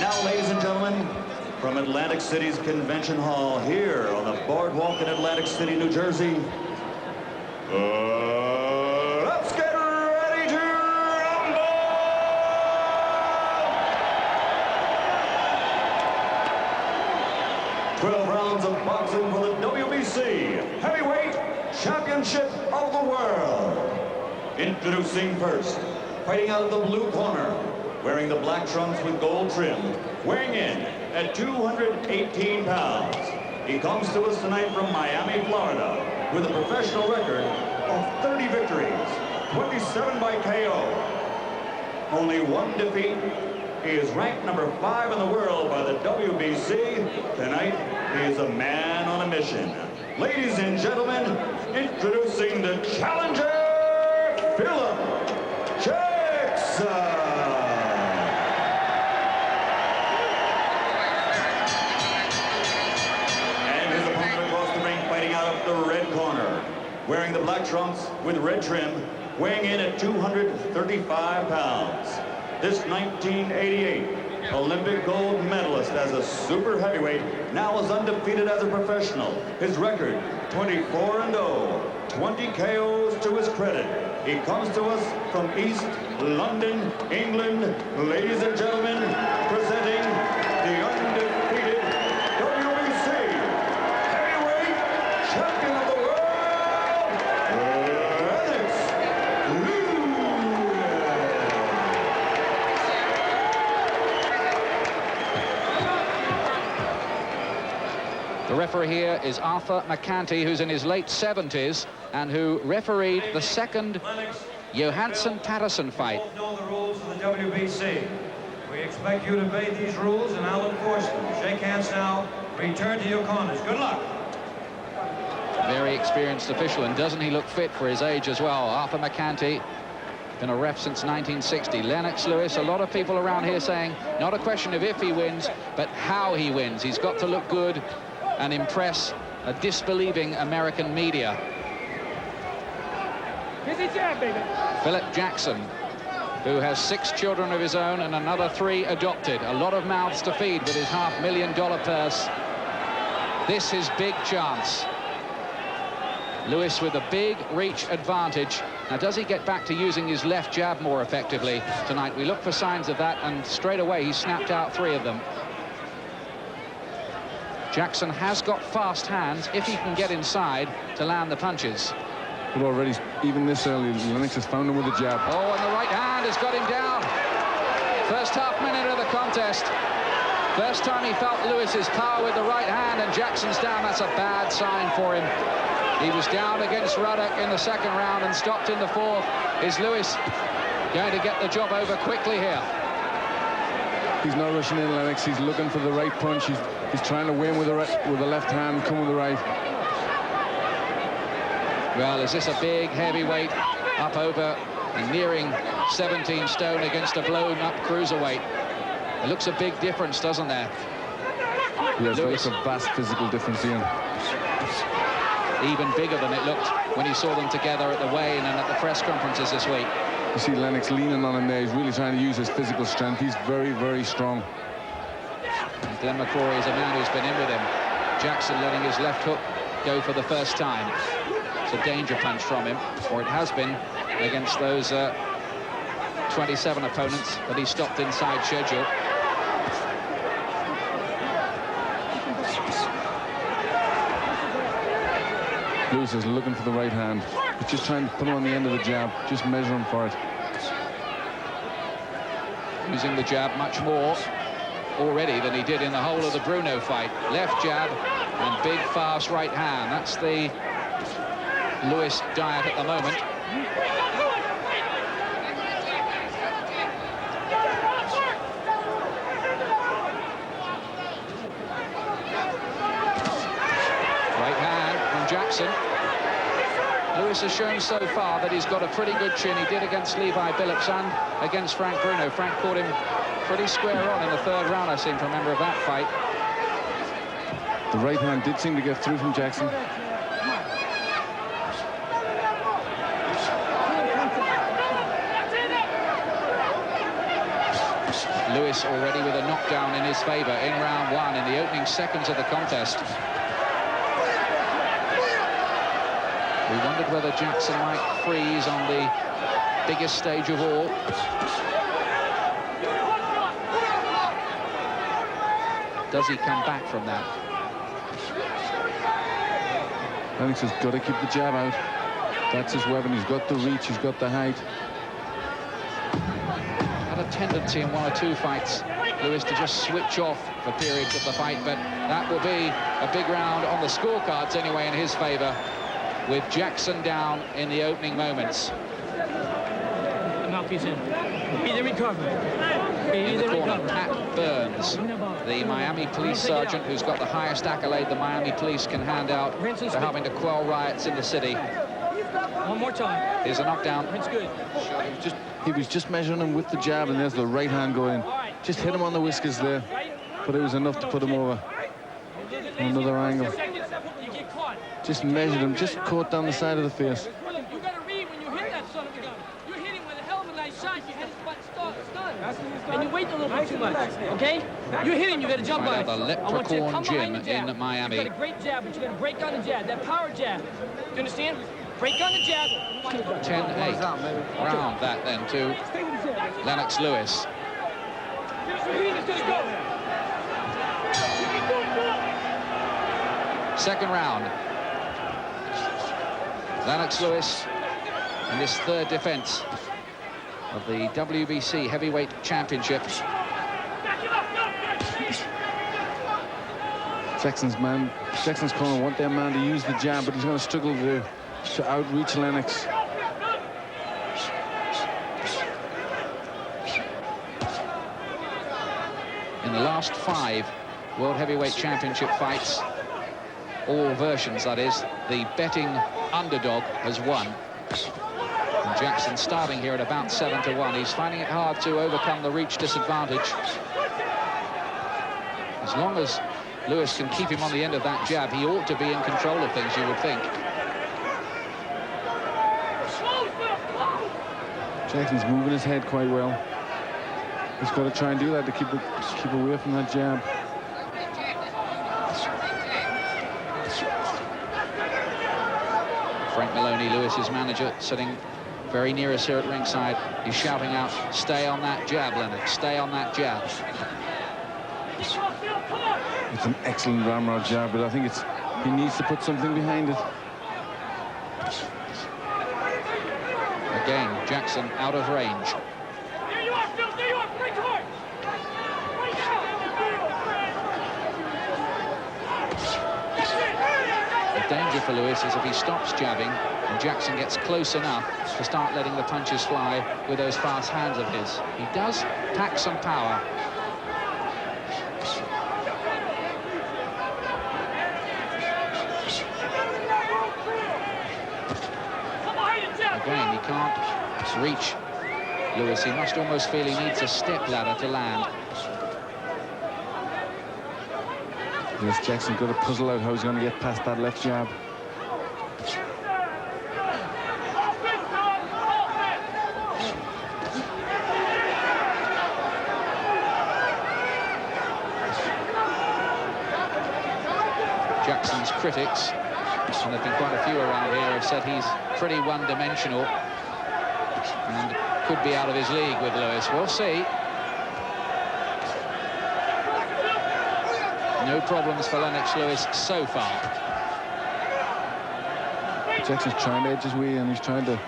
now, ladies and gentlemen, from Atlantic City's Convention Hall here on the boardwalk in Atlantic City, New Jersey, let's get ready to rumble! 12 rounds of boxing for the WBC Heavyweight Championship of the World. Introducing first, fighting out of the blue corner, wearing the black trunks with gold trim, weighing in at 218 pounds. He comes to us tonight from Miami, Florida, with a professional record of 30 victories, 27 by KO. Only one defeat. He is ranked number 5 in the world by the WBC. Tonight, he is a man on a mission. Ladies and gentlemen, introducing the challenger, Phil Jackson. And his opponent across the ring, fighting out of the red corner, wearing the black trunks with red trim, weighing in at 235 pounds. This 1988 Olympic gold medalist as a super heavyweight now is undefeated as a professional. His record, 24-0, 20 KOs to his credit. He comes to us from East London, England. Ladies and gentlemen, presenting the undefeated WBC Heavyweight Champion of the World, Lennox Lewis. The referee here is Arthur McCanty, who's in his late 70s and who refereed the second Johansson-Patterson fight. You all know the rules of the WBC. We expect you to obey these rules and I'll enforce them. Shake hands now. Return to your corners. Good luck. Very experienced official, and doesn't he look fit for his age as well? Arthur McCanty, been a ref since 1960. Lennox Lewis, a lot of people around here saying not a question of if he wins, but how he wins. He's got to look good and impress a disbelieving American media. Phil Jackson, who has 6 children of his own and another 3 adopted. A lot of mouths to feed with his $500,000 purse. This is big chance. Lewis with a big reach advantage. Now, does he get back to using his left jab more effectively tonight? We look for signs of that, and straight away he snapped out 3 of them. Jackson has got fast hands if he can get inside to land the punches. But already, even this early, Lennox has found him with a jab. Oh, and the right hand has got him down. First half minute of the contest. First time he felt Lewis's power with the right hand, and Jackson's down. That's a bad sign for him. He was down against Ruddock in the second round and stopped in the 4th. Is Lewis going to get the job over quickly here? He's not rushing in, Lennox. He's looking for the right punch. He's trying to win with the left hand, come with the right. Well, is this a big heavyweight up over and nearing 17 stone against a blown-up cruiserweight? It looks a big difference, doesn't there? Yes, it's a vast physical difference here. Even bigger than it looked when he saw them together at the weigh-in and at the press conferences this week. You see Lennox leaning on him there. He's really trying to use his physical strength. He's very, very strong. And Glenn McCrory is a man who's been in with him. Jackson letting his left hook go for the first time. It's a danger punch from him, or it has been against those 27 opponents that he stopped inside schedule. Lewis is looking for the right hand. He's just trying to put him on the end of the jab, just measure him for it. Using the jab much more already than he did in the whole of the Bruno fight. Left jab and big, fast right hand. That's the Lewis diet at the moment. Right hand from Jackson. Lewis has shown so far that he's got a pretty good chin. He did against Levi Billups and against Frank Bruno. Frank caught him pretty square on in the 3rd round, I seem to remember, of that fight. The right hand did seem to get through from Jackson. Lewis already with a knockdown in his favor in round one, in the opening seconds of the contest. We wondered whether Jackson might freeze on the biggest stage of all. Does he come back from that? Lennox has got to keep the jab out. That's his weapon. He's got the reach, he's got the height. Had a tendency in one or two fights, Lewis, to just switch off for periods of the fight, but that will be a big round on the scorecards anyway in his favor, with Jackson down in the opening moments. Mouthpiece in. Either recover. In the corner, Pat Burns, the Miami police sergeant who's got the highest accolade the Miami police can hand out for helping to quell riots in the city. One more time. Here's a knockdown. It's good. He was just measuring him with the jab, and there's the right hand going. Just hit him on the whiskers there, but it was enough to put him over. Another angle. Just measured him, just caught down the side of the face. You got to read when you hit that son of a gun. You hit him with a hell of a nice shot. You hit his butt stunned. And you wait a little bit too much, okay? You hit him, you got to jump on it. The Leprechaun Gym in Miami. You got a great jab, but you got to break on the jab. That power jab. Do you understand? Break on the jab. 10-8 round that then to Lennox Lewis. Second round. Lennox Lewis in this third defense of the WBC Heavyweight Championship. Jackson's corner want their man to use the jab, but he's going to struggle to outreach Lennox. In the last 5 World Heavyweight Championship fights, all versions that is, the betting underdog has won. And Jackson starting here at about 7-1. He's finding it hard to overcome the reach disadvantage. As long as Lewis can keep him on the end of that jab, he ought to be in control of things, you would think. Jackson's moving his head quite well. He's got to try and do that to keep away from that jab. Frank Maloney, Lewis's manager, sitting very near us here at ringside. He's shouting out, "Stay on that jab, Lennox, stay on that jab." It's an excellent ramrod jab, but I think he needs to put something behind it. Again, Jackson out of range. There you are, Phil. There you are. Break hard. The danger for Lewis is if he stops jabbing and Jackson gets close enough to start letting the punches fly with those fast hands of his. He does pack some power. Again, he can't reach Lewis. He must almost feel he needs a step ladder to land. Yes, Jackson got to puzzle out how he's going to get past that left jab. Jackson's critics, and there have been quite a few around here, have said he's pretty one-dimensional and could be out of his league with Lewis. We'll see. No problems for Lennox Lewis so far. Jackson's trying to edge his way, and he's trying to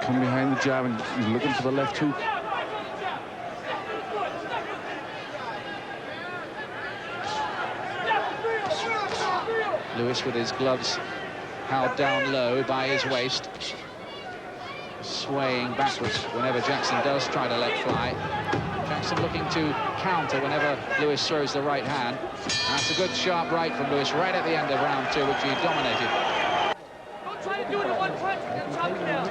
come behind the jab, and he's looking for the left hook. Lewis with his gloves held down low by his waist, swaying backwards whenever Jackson does try to let fly. Jackson looking to counter whenever Lewis throws the right hand. That's a good sharp right from Lewis right at the end of round 2, which he dominated. Don't try to do it in one punch. Chop it down.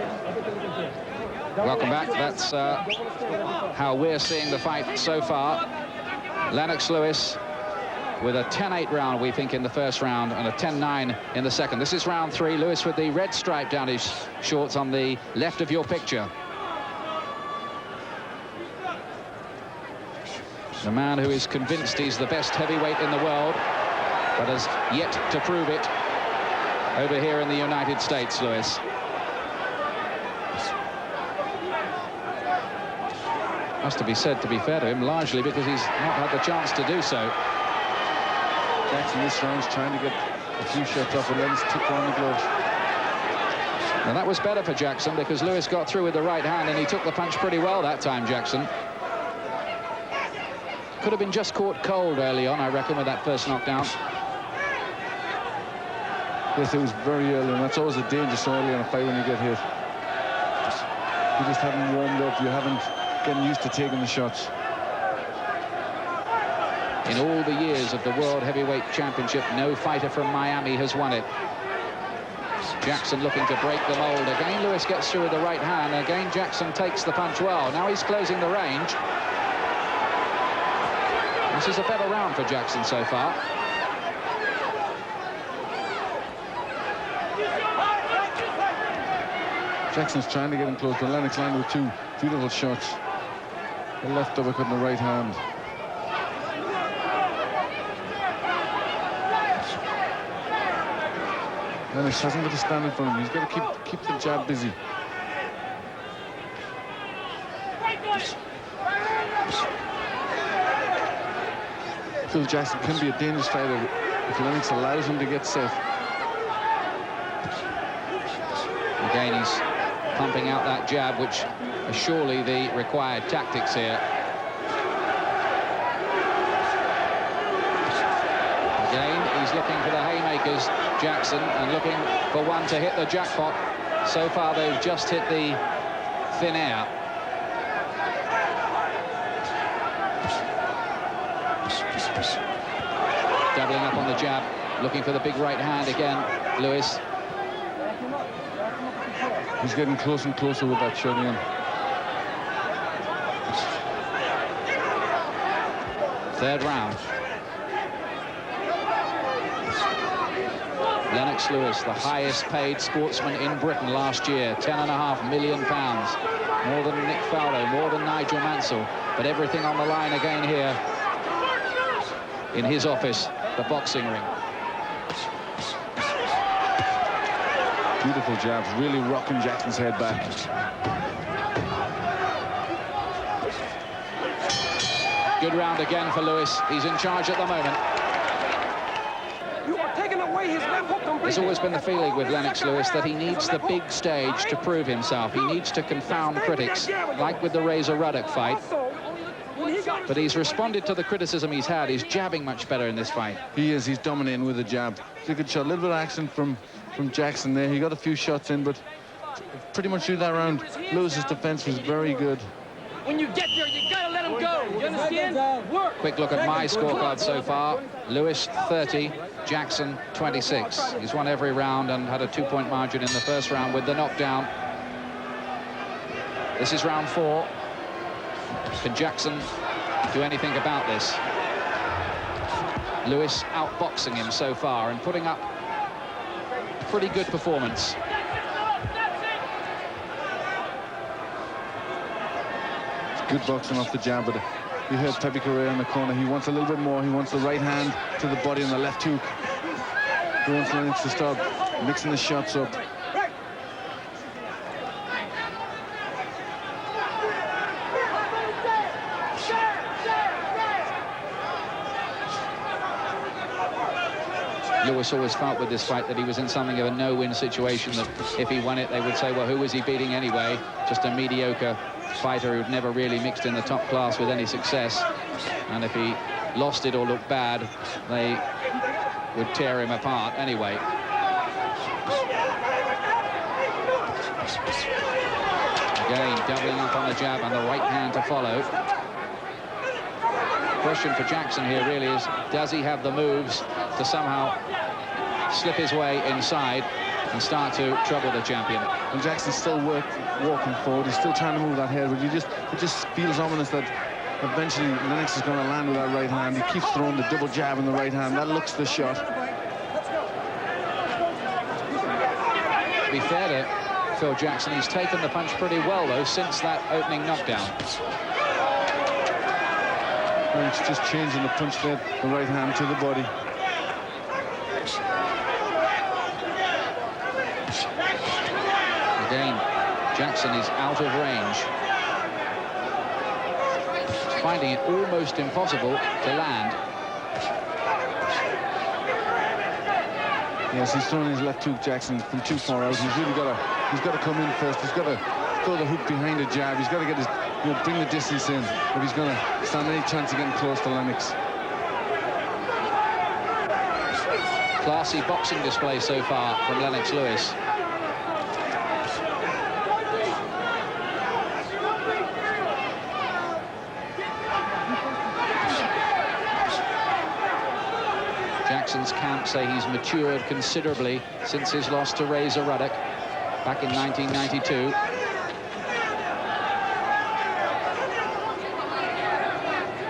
Welcome back. That's how we're seeing the fight so far. Lennox Lewis with a 10-8 round, we think, in the first round, and a 10-9 in the second. This is round 3. Lewis with the red stripe down his shorts on the left of your picture. The man who is convinced he's the best heavyweight in the world, but has yet to prove it over here in the United States, Lewis. Has to be said, to be fair to him, largely because he's not had the chance to do so. Jackson this round's trying to get a few shots off, and Lennox took on the gloves. And that was better for Jackson because Lewis got through with the right hand and he took the punch pretty well that time, Jackson. Could have been just caught cold early on, I reckon, with that first knockdown. Yes, it was very early, and that's always a danger so early on a fight when you get hit. You just haven't warmed up, you haven't gotten used to taking the shots. In all the years of the World Heavyweight Championship, no fighter from Miami has won it. Jackson looking to break the mold. Again, Lewis gets through with the right hand. Again, Jackson takes the punch well. Now he's closing the range. This is a better round for Jackson so far. Jackson's trying to get him close, but Lennox landed with two beautiful shots. The left uppercut and the right hand. Lennox hasn't got to stand in front of him. He's got to keep the jab busy. Phil Jackson can be a dangerous fighter if Lennox allows him to get set. Again, he's pumping out that jab, which are surely the required tactics here. Again, he's looking for the haymakers, Jackson, and looking for one to hit the jackpot. So far, they've just hit the thin air. Doubling up on the jab, looking for the big right hand again, Lewis. He's getting closer and closer with that shot in. Third round. Lennox Lewis, the highest paid sportsman in Britain last year, £10.5 million. More than Nick Fowler, more than Nigel Mansell, but everything on the line again here in his office, the boxing ring. Beautiful jabs, really rocking Jackson's head back. Good round again for Lewis. He's in charge at the moment. You are taking away his left hook completely. There's always been the feeling with Lennox Lewis that he needs the big stage to prove himself. He needs to confound critics, like with the Razor Ruddock fight. But he's responded to the criticism he's had. He's jabbing much better in this fight. He is. He's dominating with the jab. It's a good shot. A little bit of action from Jackson there. He got a few shots in, but pretty much through that round, Lewis's defense was very good. When you get there, you gotta let him go. You understand? Work. Quick look at my scorecard so far. Lewis 30, Jackson 26. He's won every round and had a 2-point margin in the first round with the knockdown. This is round 4. Can Jackson do anything about this? Lewis outboxing him so far and putting up a pretty good performance. Good boxing off the jab, but you heard Pepe Correa in the corner. He wants a little bit more. He wants the right hand to the body and the left hook. He wants Lennox to start mixing the shots up. Lewis always felt with this fight that he was in something of a no-win situation, that if he won it, they would say, well, who was he beating anyway? Just a mediocre fighter who'd never really mixed in the top class with any success. And if he lost it or looked bad, they would tear him apart anyway. Again, doubling up on the jab and the right hand to follow. The question for Jackson here really is, does he have the moves to somehow slip his way inside and start to trouble the champion? And Jackson's still walking forward. He's still trying to move that head, but it just feels ominous that eventually Lennox is going to land with that right hand. He keeps throwing the double jab in the right hand. That looks the shot. To be fair to Phil Jackson, he's taken the punch pretty well, though, since that opening knockdown. Lennox just changing the punch there, the right hand to the body. Again, Jackson is out of range. He's finding it almost impossible to land. Yes, he's throwing his left hook, Jackson, from too far out. He's really got to come in first. He's got to throw the hook behind the jab. He's got to get his, bring the distance in if he's going to stand any chance of getting close to Lennox. Classy boxing display so far from Lennox Lewis. Jackson's camp say he's matured considerably since his loss to Razor Ruddock back in 1992.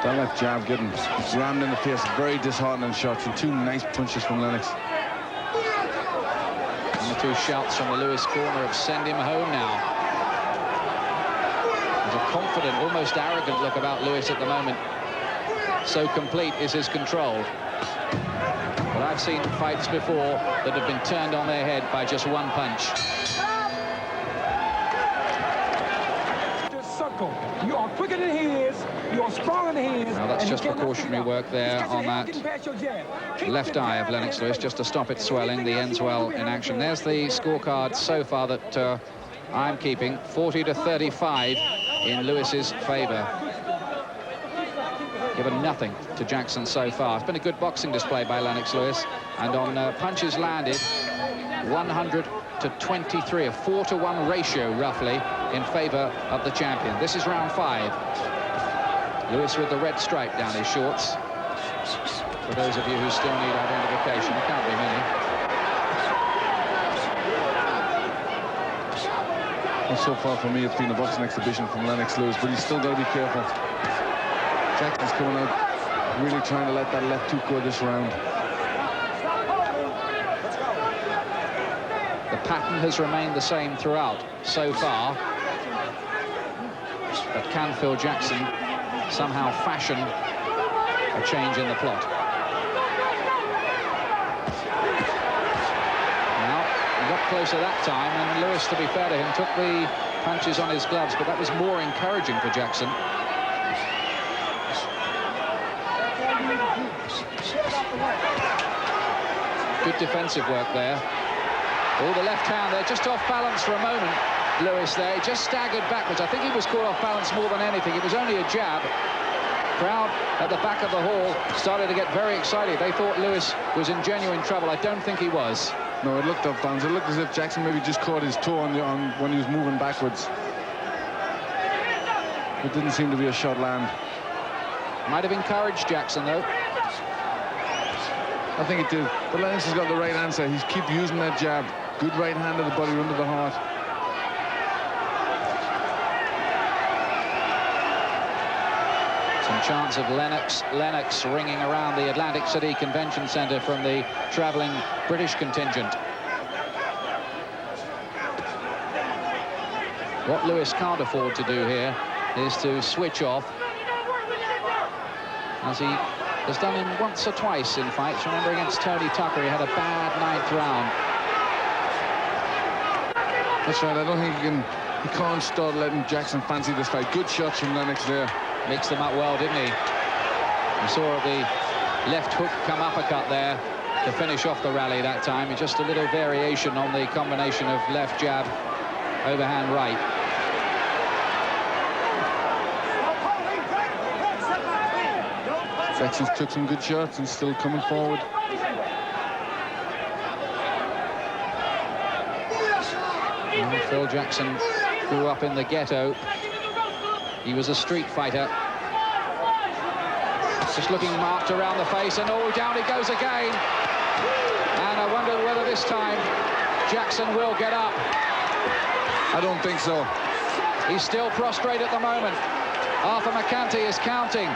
That left jab getting rammed in the face. Very disheartening shots and two nice punches from Lennox. And the two shouts from the Lewis corner have sent him home now. There's a confident, almost arrogant look about Lewis at the moment. So complete is his control. But I've seen fights before that have been turned on their head by just one punch. You are quicker than he is. You are stronger than he is. Now that's just precautionary work there on that left eye of Lennox Lewis, just to stop it swelling. The ends well in action. There's the scorecard so far that I'm keeping 40-35 in Lewis's favour. Given nothing to Jackson so far. It's been a good boxing display by Lennox Lewis, and on punches landed, 100-23, a 4-to-1 ratio roughly in favour of the champion. This is round 5. Lewis with the red stripe down his shorts. For those of you who still need identification, there can't be many. Well, so far for me, it's been a boxing exhibition from Lennox Lewis, but he's still got to be careful. Jackson's coming out, really trying to let that left hook go this round. The pattern has remained the same throughout so far. But can Phil Jackson somehow fashion a change in the plot? Now, he got closer that time, and Lewis, to be fair to him, took the punches on his gloves, but that was more encouraging for Jackson. Good defensive work there. Oh, the left hand there, just off balance for a moment. Lewis there, he just staggered backwards. I think he was caught off balance more than anything. It was only a jab. Crowd at the back of the hall started to get very excited. They thought Lewis was in genuine trouble. I don't think he was. No, it looked off balance. It looked as if Jackson maybe just caught his toe on when he was moving backwards. It didn't seem to be a shot land. Might have encouraged Jackson, though. I think it did. But Lennox has got the right answer. He's keep using that jab. Good right hand to the body, under the heart. Some chants of Lennox ringing around the Atlantic City Convention Center from the traveling British contingent. What Lewis can't afford to do here is to switch off, as he has done him once or twice in fights. Remember, against Tony Tucker, he had a bad 9th round. That's right. I don't think he can't start letting Jackson fancy this fight. Good shots from Lennox there. Mixed them up well, didn't he? You saw the left hook come uppercut there to finish off the rally that time. Just a little variation on the combination of left jab, overhand right. Jackson's took some good shots and still coming forward. And Phil Jackson grew up in the ghetto. He was a street fighter. Just looking marked around the face, and oh, down he goes again. And I wonder whether this time Jackson will get up. I don't think so. He's still prostrate at the moment. Arthur McCanty is counting.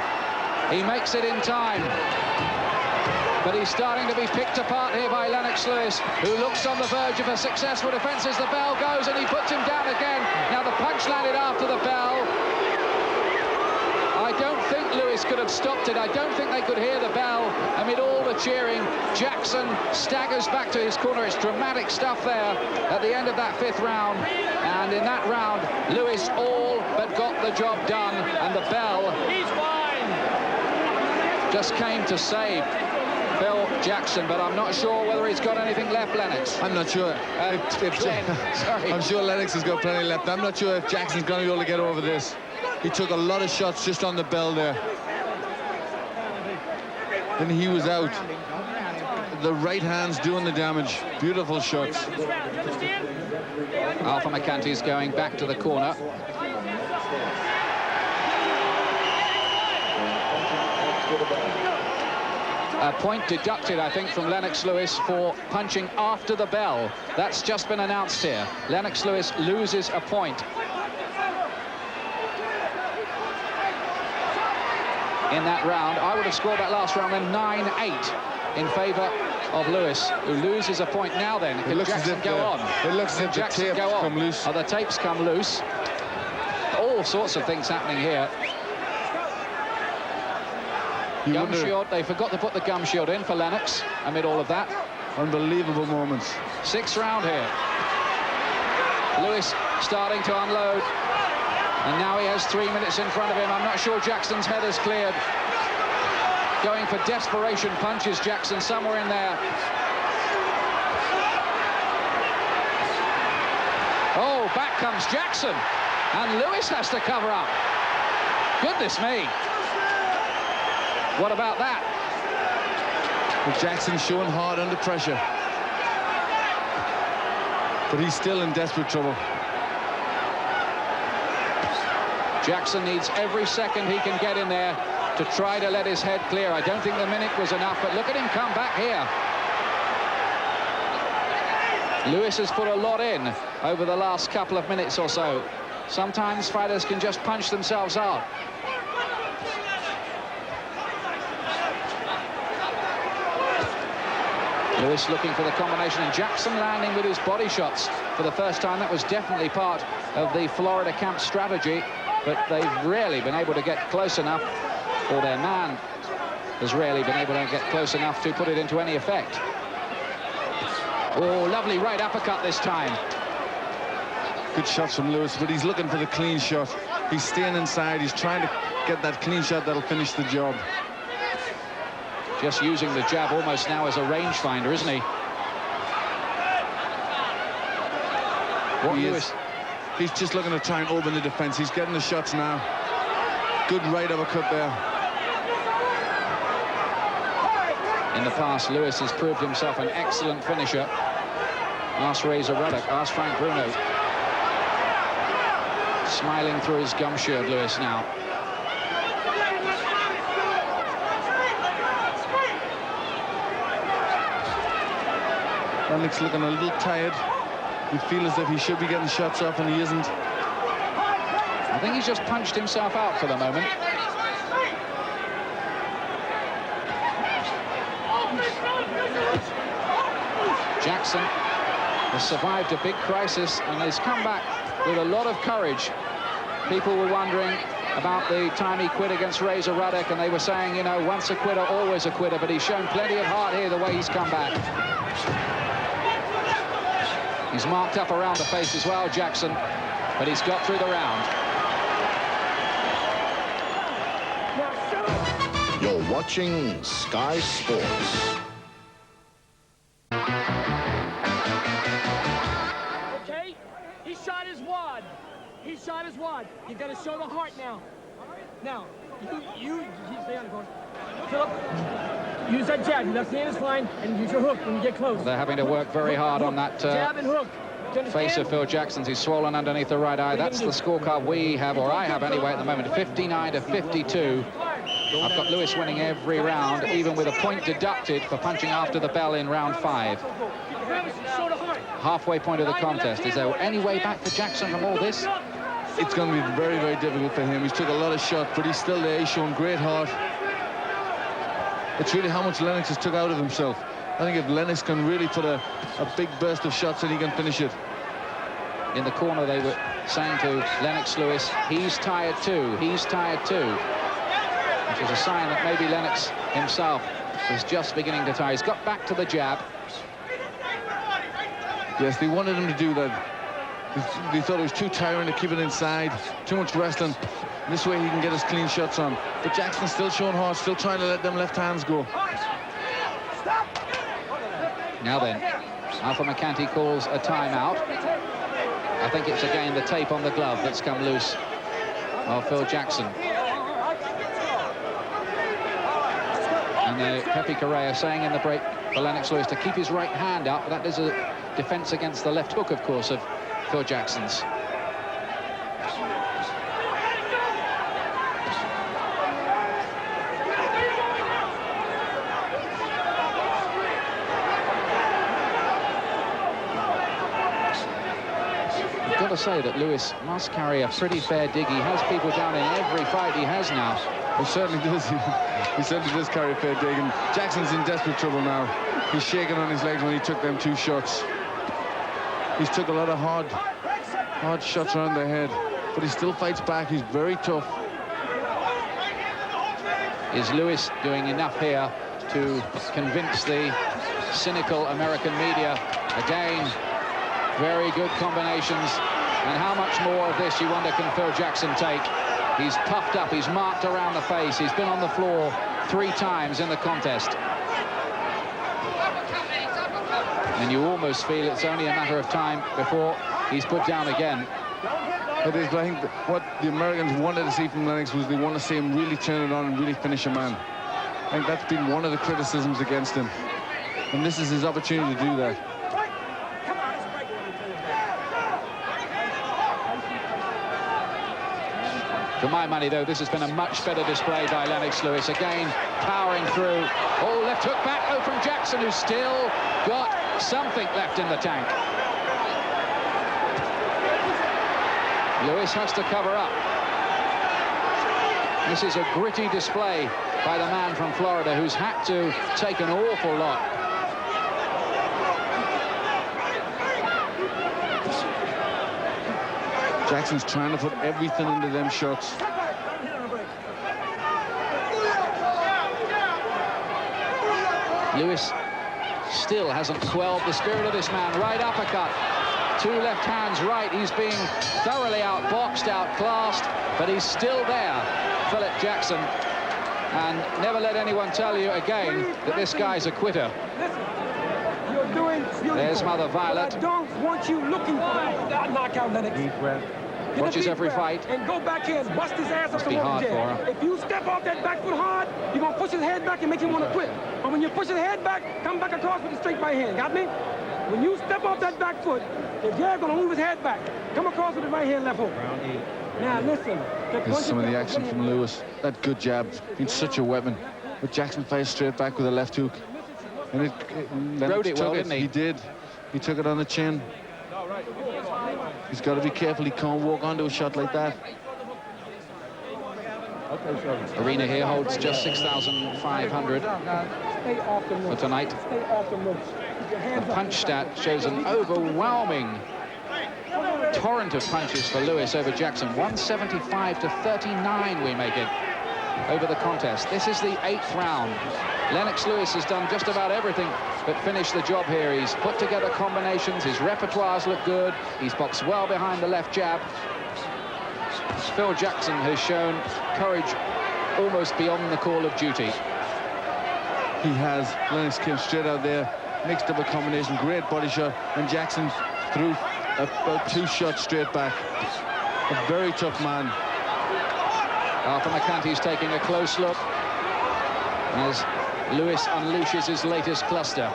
He makes it in time. But he's starting to be picked apart here by Lennox Lewis, who looks on the verge of a successful defense as the bell goes, and he puts him down again. Now the punch landed after the bell. I don't think Lewis Lewis could have stopped it. I don't think they could hear the bell amid all the cheering. Jackson staggers back to his corner. It's dramatic stuff there at the end of that 5th round. And in that round, Lewis all but got the job done. And the bell just came to save Phil Jackson, but I'm not sure whether he's got anything left, Lennox. I'm not sure. Sorry. I'm sure Lennox has got plenty left. I'm not sure if Jackson's going to be able to get over this. He took a lot of shots just on the bell there. Then he was out. The right hand's doing the damage. Beautiful shots. Alpha McCanty's going back to the corner. A point deducted, I think, from Lennox Lewis for punching after the bell. That's just been announced here. Lennox Lewis loses a point. In that round, I would have scored that last round then 9-8 in favour of Lewis, who loses a point now. Then can Jackson go on? It looks as if the tapes come loose. Oh, the tapes come loose. All sorts of things happening here. Gum shield, they forgot to put the gum shield in for Lennox amid all of that. Unbelievable moments. 6th round here. Lewis starting to unload. And now he has 3 minutes in front of him. I'm not sure Jackson's head is cleared. Going for desperation punches, Jackson, somewhere in there. Oh, back comes Jackson. And Lewis has to cover up. Goodness me. What about that? Well, Jackson's showing hard under pressure. But he's still in desperate trouble. Jackson needs every second he can get in there to try to let his head clear. I don't think the minute was enough, but look at him come back here. Lewis has put a lot in over the last couple of minutes or so. Sometimes fighters can just punch themselves out. Lewis looking for the combination, and Jackson landing with his body shots for the first time. That was definitely part of the Florida camp strategy, but they've rarely been able to get close enough, or their man has rarely been able to get close enough to put it into any effect. Oh, lovely right uppercut this time. Good shots from Lewis, but he's looking for the clean shot. He's staying inside. He's trying to get that clean shot that'll finish the job. Just using the jab almost now as a rangefinder, isn't he? He's just looking to try and open the defense. He's getting the shots now. Good right uppercut there. In the past, Lewis has proved himself an excellent finisher. Ask Razor Ruddock, ask Frank Bruno. Smiling through his gum shield, Lewis now. Lennox looking a little tired. You feel as if he should be getting shots off, and he isn't. I think he's just punched himself out for the moment. Jackson has survived a big crisis and has come back with a lot of courage. People were wondering about the time he quit against Razor Ruddock, and they were saying, you know, once a quitter, always a quitter, but he's shown plenty of heart here the way he's come back. He's marked up around the face as well, Jackson, but he's got through the round. You're watching Sky Sports. Okay? He shot his wad. He shot his wad. You got to show the heart now. Now, you stay on the corner. Philip, use that jab. Your left hand is fine, and use your hook when you get close. They're having to work very hard on that jab and hook. face of Phil Jackson's. He's swollen underneath the right eye. That's the scorecard we have, or I have anyway, at the moment. 59-52. I've got Lewis winning every round, even with a point deducted for punching after the bell in round 5. Halfway point of the contest. Is there any way back for Jackson from all this? It's going to be very, very difficult for him. He's took a lot of shots, but he's still there. He's showing great heart. It's really how much Lennox has took out of himself. I think if Lennox can really put a big burst of shots, then he can finish it. In the corner, they were saying to Lennox Lewis, he's tired too, he's tired too. which is a sign that maybe Lennox himself was just beginning to tire. He's got back to the jab. Yes, they wanted him to do that. They thought it was too tiring to keep it inside, too much wrestling. This way he can get his clean shots on. But Jackson's still showing heart, still trying to let them left hands go. Now then, Alpha McCanty calls a timeout. I think it's again the tape on the glove that's come loose of Phil Jackson. And Pepe Correa saying in the break for Lennox Lewis to keep his right hand up. That is a defense against the left hook, of course, of Phil Jackson's. Got to say that Lewis must carry a pretty fair dig. He has people down in every fight he has now. He certainly does. He certainly does carry a fair dig, and Jackson's in desperate trouble now. He's shaking on his legs when he took them 2 shots. He's took a lot of hard shots around the head, but he still fights back. He's very tough. Is Lewis doing enough here to convince the cynical American media? Again, very good combinations. And how much more of this, you wonder, can Phil Jackson take? He's puffed up, he's marked around the face, he's been on the floor 3 times in the contest. And you almost feel it's only a matter of time before he's put down again. It is, but I think what the Americans wanted to see from Lennox was they want to see him really turn it on and really finish a man. I think that's been one of the criticisms against him. And this is his opportunity to do that. For my money, though, this has been a much better display by Lennox Lewis. Again, powering through. Oh, left hook back, though, from Jackson, who's still got something left in the tank. Lewis has to cover up. This is a gritty display by the man from Florida who's had to take an awful lot. Jackson's trying to put everything into them shots. Lewis still hasn't quelled the spirit of this man. Right uppercut. 2 left hands right. He's being thoroughly outboxed, outclassed, but he's still there, Philip Jackson. And never let anyone tell you again that this guy's a quitter. There's Mother Violet. I don't want you looking for that knockout, Lennox. Deep breath. Watches every fight. And go back here and bust his ass Must up be the hard for her. If you step off that back foot hard, you're going to push his head back and make him want to quit. But when you push his head back, come back across with a straight right hand. Got me? When you step off that back foot, if you're going to move his head back, come across with the right hand, left hook. Now, listen. Here's some of the action from Lewis. That good jab, been such a weapon. But Jackson fires straight back with a left hook. And Rode it well, didn't he? He did. He took it on the chin. He's got to be careful. He can't walk onto a shot like that. Arena here holds just 6,500 for tonight. The punch stat shows an overwhelming torrent of punches for Lewis over Jackson. 175 to 39 we make it over the contest. This is the 8th round. Lennox Lewis has done just about everything but finish the job here. He's put together combinations, his repertoires look good, he's boxed well behind the left jab. Phil Jackson has shown courage almost beyond the call of duty. He has. Lennox came straight out there, mixed up a combination, great body shot, and Jackson threw about 2 shots straight back. A very tough man. Arthur McCanty's taking a close look as Lewis unleashes his latest cluster.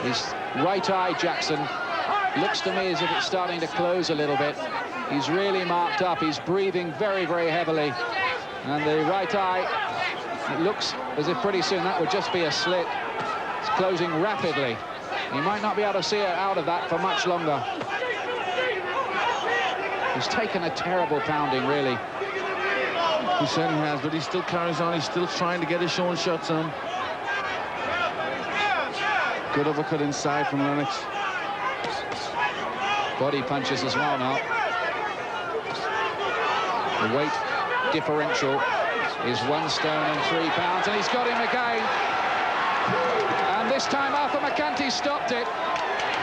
His right eye, Jackson, looks to me as if it's starting to close a little bit. He's really marked up. He's breathing very, very heavily. And the right eye, it looks as if pretty soon that would just be a slit. It's closing rapidly. He might not be able to see it out of that for much longer. He's taken a terrible pounding, really. He certainly has, but he still carries on. He's still trying to get his own shots on. Good uppercut inside from Lennox. Body punches as well now. The weight differential is 1 stone and 3 pounds, and he's got him again. And this time Arthur McCanty stopped it.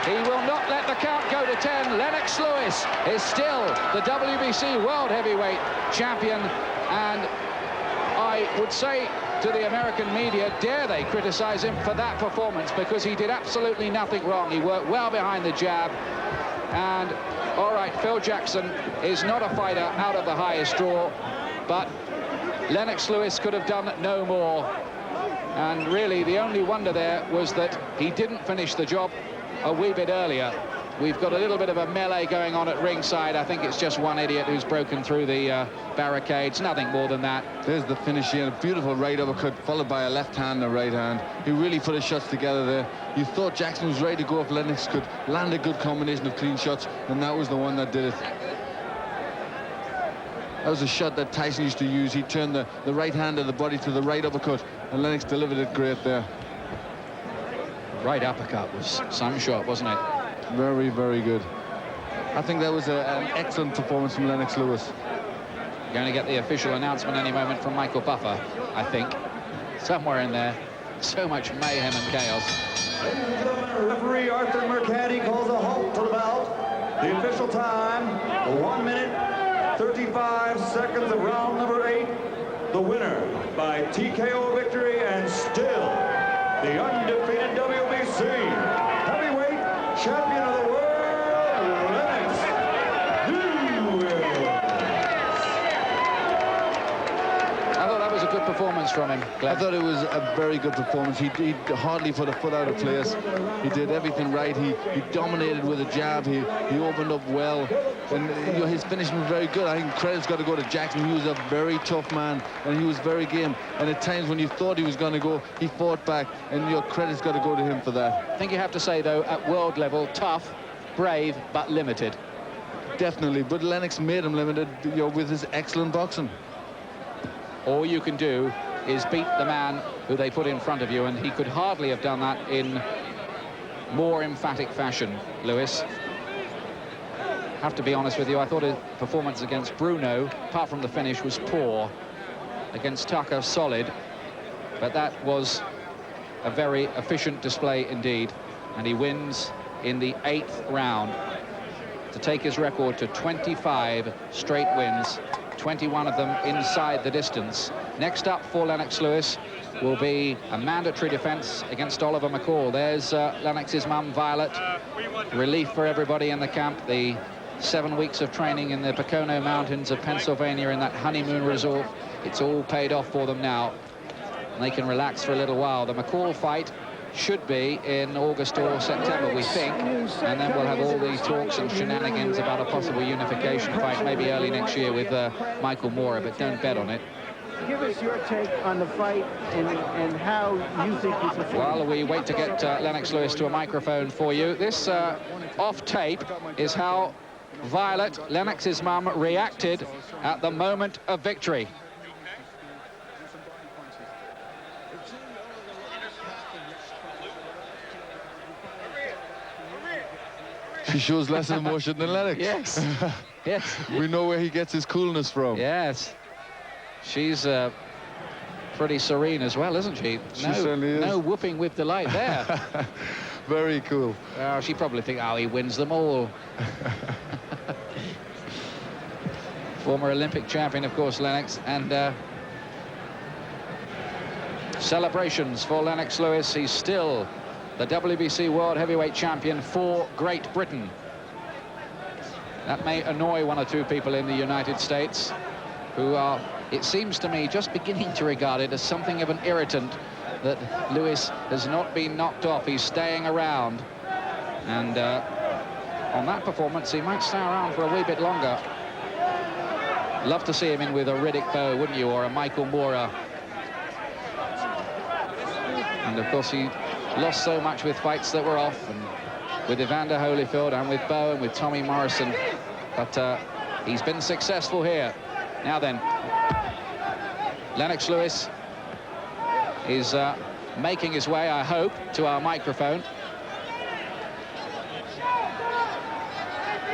He will not let the count go to 10. Lennox Lewis is still the WBC World Heavyweight Champion, and I would say to the American media, dare they criticize him for that performance, because he did absolutely nothing wrong. He worked well behind the jab. And all right, Phil Jackson is not a fighter out of the highest draw, but Lennox Lewis could have done no more. And really the only wonder there was that he didn't finish the job a wee bit earlier. We've got a little bit of a melee going on at ringside. I think it's just one idiot who's broken through the barricades, nothing more than that. There's the finish here, a beautiful right uppercut followed by a left hand and a right hand. He really put his shots together there. You thought Jackson was ready to go if Lennox could land a good combination of clean shots, and that was the one that did it. That was a shot that Tyson used to use. He turned the right hand of the body to the right uppercut, and Lennox delivered it great there. Right uppercut was some shot, wasn't it? Very, very good. I think that was an excellent performance from Lennox Lewis. Going to get the official announcement any moment from Michael Buffer, I think. Somewhere in there. So much mayhem and chaos. Ladies and gentlemen, referee Arthur McCanty calls a halt to the bout. The official time, 1 minute, 35 seconds of round number 8. The winner by TKO victory, and still the undefeated WBC heavyweight champion of the world, Lennox Lewis. I thought that was a good performance from him, Glenn. I thought it was a very good performance. He hardly put a foot out of place. He did everything right. He dominated with a jab. He opened up well, and his finishing was very good. I think credit's got to go to Jackson. He was a very tough man, and he was very game. And at times when you thought he was going to go, he fought back, and your credit's got to go to him for that. I think you have to say, though, at world level, tough, brave, but limited. Definitely, but Lennox made him limited, with his excellent boxing. All you can do is beat the man who they put in front of you, and he could hardly have done that in more emphatic fashion, Lewis. Have to be honest with you, I thought his performance against Bruno, apart from the finish, was poor. Against Tucker, solid, but that was a very efficient display indeed, and he wins in the 8th round to take his record to 25 straight wins, 21 of them inside the distance. Next up for Lennox Lewis will be a mandatory defense against Oliver McCall. There's Lennox's mum, Violet. Relief for everybody in the camp. The 7 weeks of training in the Pocono Mountains of Pennsylvania in that honeymoon resort, it's all paid off for them now, and they can relax for a little while. The McCall fight should be in August or September, we think, and then we'll have all these talks and shenanigans about a possible unification fight maybe early next year with Michael Moorer, but don't bet on it. Give us your take on the fight and how you think you perform. Well, we wait to get Lennox Lewis to a microphone for you. This off tape is how Violet, Lennox's mum, reacted at the moment of victory. She shows less emotion than Lennox. Yes. Yes. We know where he gets his coolness from. Yes. She's pretty serene as well, isn't she? She certainly is. No whooping with delight there. Very cool. She probably thinks, oh, he wins them all. Former Olympic champion, of course, Lennox, and celebrations for Lennox Lewis. He's still the WBC World Heavyweight Champion for Great Britain. That may annoy 1 or 2 people in the United States who are, it seems to me, just beginning to regard it as something of an irritant that Lewis has not been knocked off. He's staying around, and on that performance he might stay around for a wee bit longer. Love to see him in with a Riddick Bowe, wouldn't you, or a Michael Moorer. And of course he lost so much with fights that were off, and with Evander Holyfield and with Bowe and with Tommy Morrison, but he's been successful here. Now then, Lennox Lewis is making his way, I hope, to our microphone.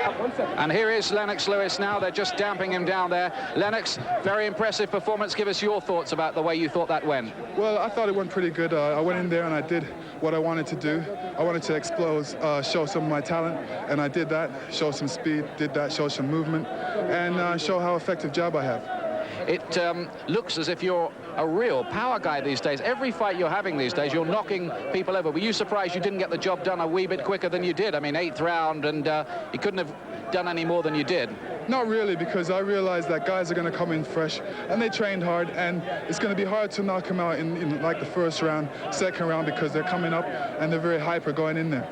1 second. And here is Lennox Lewis now. They're just damping him down there. Lennox, very impressive performance. Give us your thoughts about the way you thought that went. Well, I thought it went pretty good. I went in there and I did what I wanted to do. I wanted to explode, show some of my talent, and I did that. Show some speed, did that, show some movement, and show how effective jab I have. It looks as if you're a real power guy these days. Every fight you're having these days, you're knocking people over. Were you surprised you didn't get the job done a wee bit quicker than you did? I mean, 8th round, and you couldn't have done any more than you did. Not really, because I realized that guys are going to come in fresh, and they trained hard, and it's going to be hard to knock them out in like the first round, second round, because they're coming up, and they're very hyper going in there.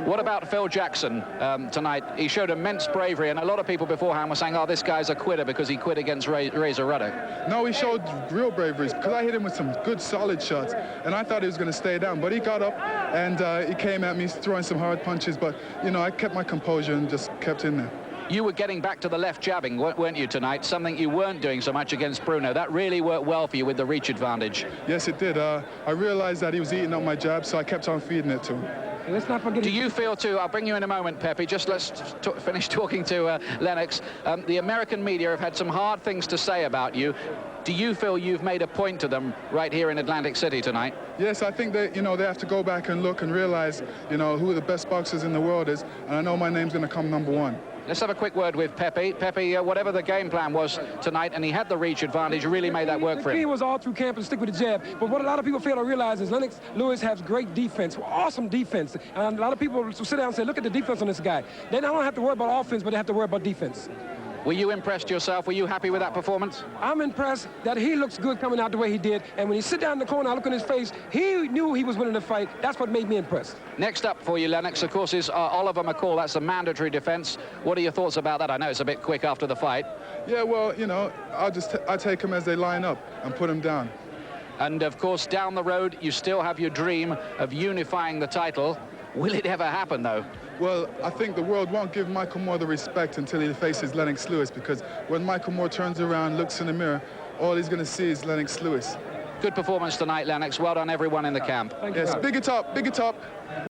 What about Phil Jackson tonight? He showed immense bravery, and a lot of people beforehand were saying, oh, this guy's a quitter because he quit against Razor Ruddock. No, he showed real bravery, because I hit him with some good, solid shots, and I thought he was going to stay down, but he got up, and he came at me throwing some hard punches, but, you know, I kept my composure and just kept in there. You were getting back to the left jabbing, weren't you, tonight? Something you weren't doing so much against Bruno. That really worked well for you with the reach advantage. Yes, it did. I realized that he was eating up my jab, so I kept on feeding it to him. And let's not forget. Do you feel too, I'll bring you in a moment, Pepe, just let's finish talking to Lennox. The American media have had some hard things to say about you. Do you feel you've made a point to them right here in Atlantic City tonight? Yes, I think that, you know, they have to go back and look and realize, you know, who the best boxers in the world is, and I know my name's going to come #1. Let's have a quick word with Pepe. Pepe, whatever the game plan was tonight, and he had the reach advantage, really made that work for him. The key was all through camp and stick with the jab. But what a lot of people fail to realize is Lennox Lewis has great defense, awesome defense. And a lot of people sit down and say, look at the defense on this guy. They don't have to worry about offense, but they have to worry about defense. Were you impressed yourself? Were you happy with that performance? I'm impressed that he looks good coming out the way he did. And when he sit down in the corner, I look in his face, he knew he was winning the fight. That's what made me impressed. Next up for you, Lennox, of course, is Oliver McCall. That's a mandatory defense. What are your thoughts about that? I know it's a bit quick after the fight. Yeah, well, you know, I take them as they line up and put them down. And, of course, down the road, you still have your dream of unifying the title. Will it ever happen, though? Well, I think the world won't give Michael Moore the respect until he faces Lennox Lewis, because when Michael Moore turns around, looks in the mirror, all he's going to see is Lennox Lewis. Good performance tonight, Lennox. Well done, everyone in the camp. Yes, big it up, big it up.